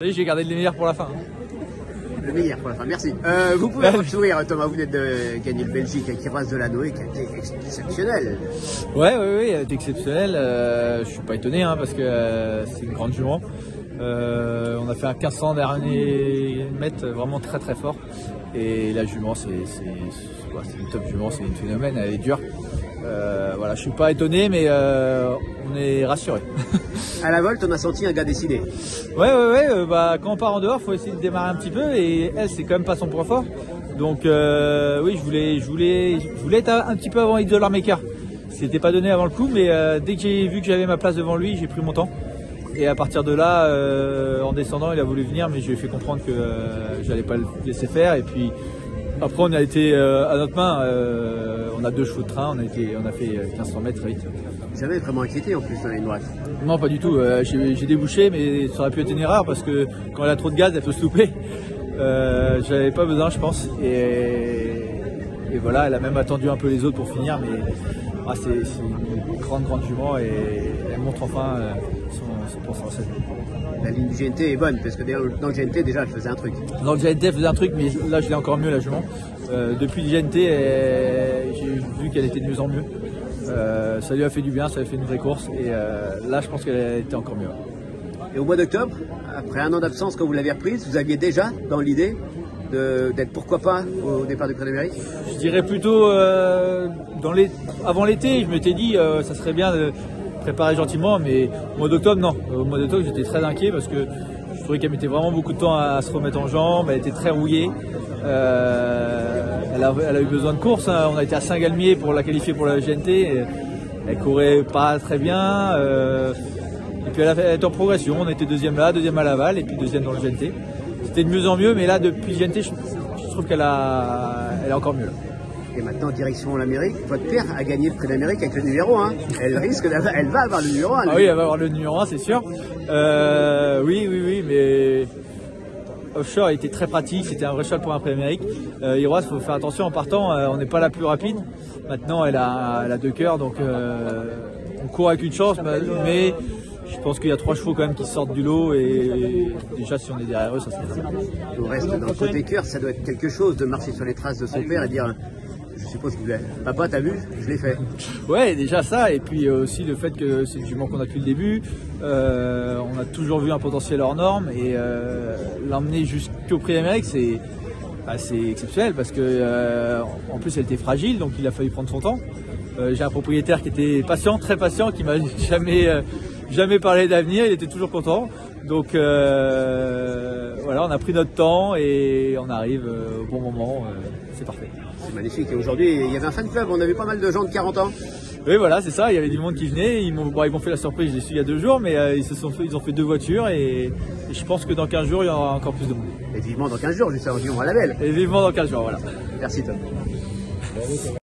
J'ai gardé le meilleur pour la fin. Le meilleur pour la fin, merci. Vous pouvez avoir le sourire, Thomas, vous venez de gagner le Belgique avec Iras Delanoë, qui a été exceptionnel. Ouais, elle a été exceptionnelle. Je suis pas étonné parce que c'est une grande jument. On a fait un 1500 dernier mètre vraiment très très fort. Et la jument, c'est une top jument, c'est une phénomène, elle est dure. Voilà, je suis pas étonné, mais on est rassuré. À la volte, on a senti un gars décidé. Ouais, quand on part en dehors, faut essayer de démarrer un petit peu, et elle, c'est quand même pas son point fort. Donc oui, je voulais être un petit peu avant Idol Maker. C'était pas donné avant le coup, mais dès que j'ai vu que j'avais ma place devant lui, j'ai pris mon temps. Et à partir de là, en descendant, il a voulu venir, mais je lui ai fait comprendre que j'allais pas le laisser faire. Et puis après, on a été à notre main. On a 2 chevaux de train, on a fait 1500 mètres très vite. Jamais vraiment inquiété en plus dans la ligne droite. Non, pas du tout. J'ai débouché, mais ça aurait pu être une erreur parce que quand elle a trop de gaz, elle peut se louper. J'avais pas besoin, je pense. Et voilà, elle a même attendu un peu les autres pour finir, mais c'est une grande jument et elle montre enfin son potentiel. La ligne du GNT est bonne parce que dans le GNT déjà elle faisait un truc. Dans le GNT elle faisait un truc, mais là je l'ai encore mieux la jument. Depuis le GNT, j'ai vu qu'elle était de mieux en mieux. Ça lui a fait du bien, ça lui a fait une vraie course et là je pense qu'elle était encore mieux. Et au mois d'octobre, après un an d'absence quand vous l'aviez reprise, vous aviez déjà dans l'idée d'être pourquoi pas au départ du Prix d'Amérique? Je dirais plutôt avant l'été, je m'étais dit ça serait bien de préparer gentiment, mais au mois d'octobre non. Au mois d'octobre j'étais très inquiet parce que je trouvais qu'elle mettait vraiment beaucoup de temps à se remettre en jambes, elle était très rouillée. Elle a eu besoin de course, on a été à Saint-Galmier pour la qualifier pour la GNT, elle courait pas très bien, et puis elle était en progression, on était deuxième là, deuxième à Laval et puis deuxième dans le GNT. C'était de mieux en mieux, mais là depuis le GNT, je trouve qu'elle est encore mieux là. Et maintenant, direction l'Amérique, votre père a gagné le Prix d'Amérique avec le numéro 1. Elle va avoir le numéro 1. Ah oui, elle va avoir le numéro 1, c'est sûr. Oui, mais Offshore était très pratique, c'était un vrai cheval pour un Prix d'Amérique. Iroise, il faut faire attention en partant, on n'est pas la plus rapide. Maintenant, elle a 2 cœurs, donc on court avec une chance, mais je pense qu'il y a 3 chevaux quand même qui sortent du lot et déjà si on est derrière eux, ça serait bien. Au reste, dans le côté cœur, ça doit être quelque chose de marcher sur les traces de son père et dire, je suppose qu'il voulait, papa t'as vu, je l'ai fait. Ouais, déjà ça, et puis aussi le fait que c'est une jument qu'on a depuis le début, on a toujours vu un potentiel hors norme et l'emmener jusqu'au Prix d'Amérique, c'est exceptionnel parce que en plus elle était fragile, donc il a fallu prendre son temps. J'ai un propriétaire qui était patient, très patient, qui m'a jamais parlé d'avenir, il était toujours content. Donc voilà, on a pris notre temps et on arrive au bon moment, c'est parfait. C'est magnifique. Et aujourd'hui, il y avait un fan club, on a vu pas mal de gens de 40 ans. Oui, voilà, c'est ça, il y avait du monde qui venait, ils m'ont fait la surprise, je l'ai su il y a 2 jours, mais ils ont fait 2 voitures et je pense que dans 15 jours, il y aura encore plus de monde. Et vivement dans 15 jours, justement, à la belle. Et vivement dans 15 jours, voilà. Merci Tom.